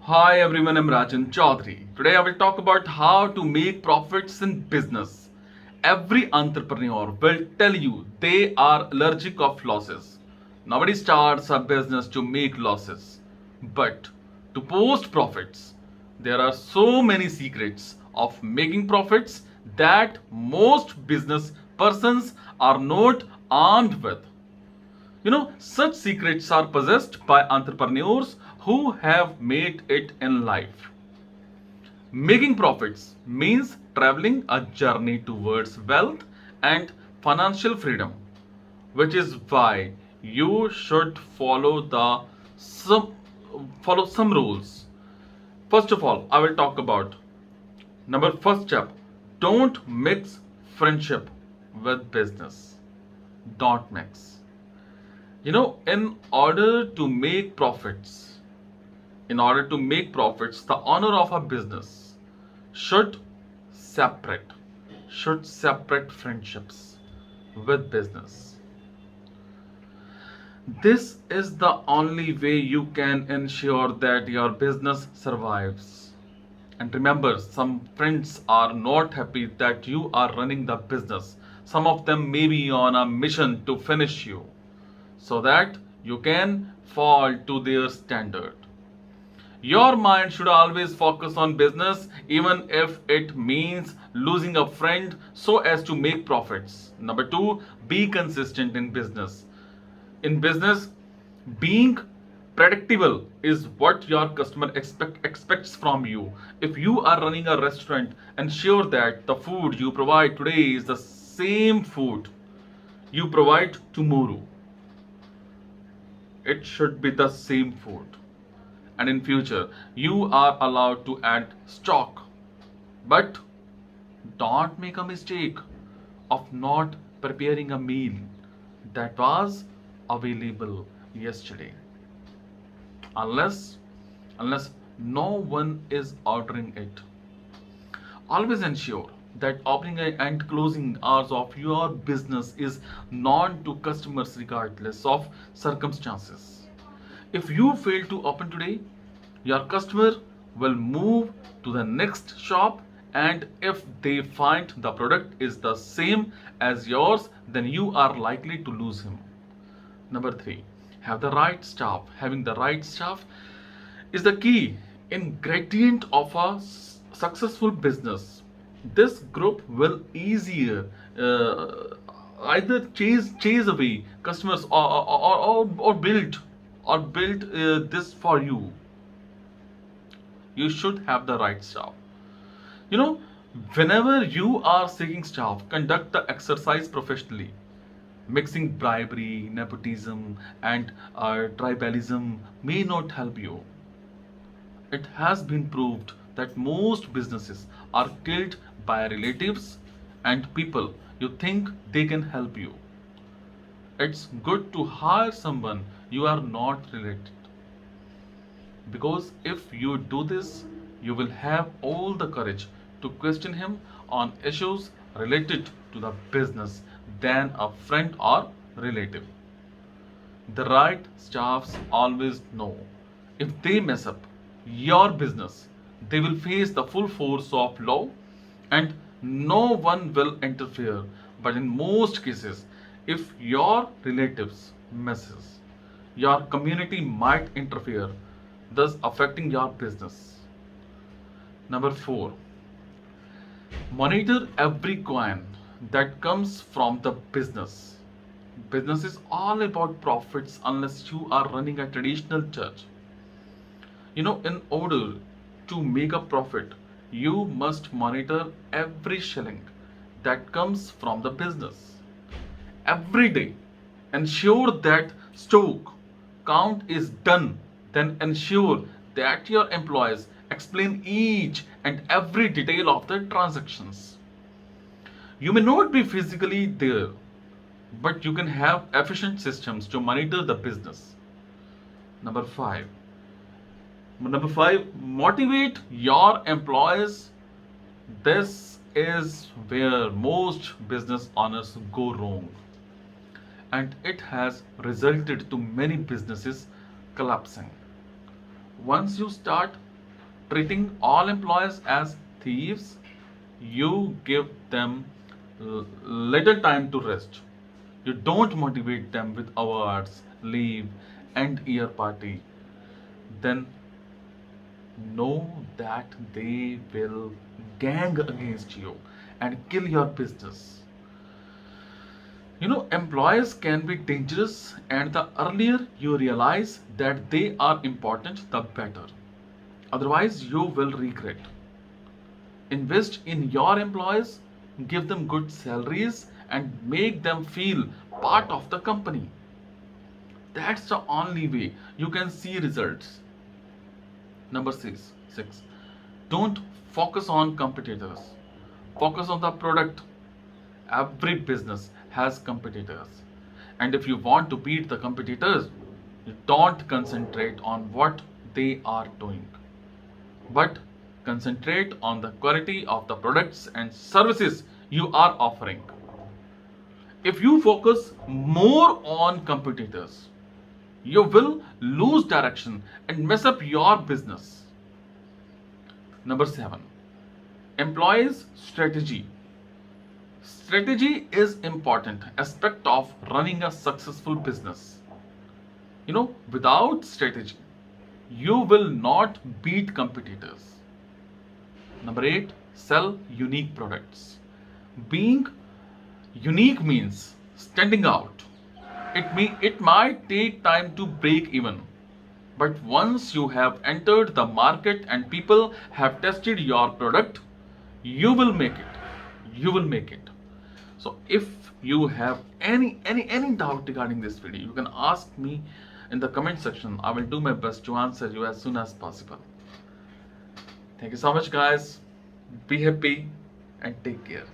Hi everyone, I'm Rajan Chaudhary. Today I will talk about how to make profits in business. Every entrepreneur will tell you they are allergic of losses. Nobody starts a business to make losses, but to post profits. There are so many secrets of making profits that most business persons are not armed with. Such secrets are possessed by entrepreneurs who have made it in life. Making profits means traveling a journey towards wealth and financial freedom, which is why you should some follow some rules. First of all, I will talk about number first step. Don't mix friendship with business. Don't mix. In order to make profits, the owner of a business should separate, friendships with business. This is the only way you can ensure that your business survives. And remember, some friends are not happy that you are running the business. Some of them may be on a mission to finish you so that you can fall to their standard. Your mind should always focus on business, even if it means losing a friend so as to make profits. Number two, be consistent in business. In business, being predictable is what your customer expects from you. If you are running a restaurant, ensure that the food you provide today is the same food you provide tomorrow. It should be the same food, and in future you are allowed to add stock, but don't make a mistake of not preparing a meal that was available yesterday, unless no one is ordering it. Always ensure that opening and closing hours of your business is known to customers regardless of circumstances. If you fail to open today, your customer will move to the next shop, and if they find the product is the same as yours, then you are likely to lose him. Number 3, have the right staff. Having the right staff is the key ingredient of a successful business. This group will easier either chase away customers or build this for you. You should have the right staff. You know, Whenever you are seeking staff, conduct the exercise professionally. Mixing bribery, nepotism, and tribalism may not help you. It has been proved that most businesses are killed by relatives and people you think they can help you. It's good to hire someone you are not related, because if you do this, you will have all the courage to question him on issues related to the business than a friend or relative. The right staffs always know if they mess up your business, they will face the full force of law and no one will interfere. But in most cases, if your relatives messes, your community might interfere, thus affecting your business. Number 4, monitor every coin that comes from the business. Business is all about profits unless you are running a traditional church. In order to make a profit, you must monitor every shilling that comes from the business. Every day, ensure that stock count is done. Then ensure that your employees explain each and every detail of the transactions. You may not be physically there, but you can have efficient systems to monitor the business. Number 5. Motivate your employees. This is where most business owners go wrong, and it has resulted to many businesses collapsing. Once you start, treating all employees as thieves, you give them little time to rest. You don't motivate them with awards, leave, and year party. Then know that they will gang against you and kill your business. Employees can be dangerous, and the earlier you realize that they are important, the better. Otherwise, you will regret. Invest in your employees, give them good salaries, and make them feel part of the company. That's the only way you can see results. Number six. Don't focus on competitors. Focus on the product. Every business has competitors. And if you want to beat the competitors, you don't concentrate on what they are doing, but concentrate on the quality of the products and services you are offering. If you focus more on competitors, you will lose direction and mess up your business. Number 7. Employees strategy. Strategy is important aspect of running a successful business. Without strategy, you will not beat competitors. Number 8, sell unique products. Being unique means standing out. It might take time to break even, but once you have entered the market and people have tested your product, you will make it. You will make it. So if you have any doubt regarding this video, you can ask me in the comment section. I will do my best to answer you as soon as possible. Thank you so much, guys. Be happy and take care.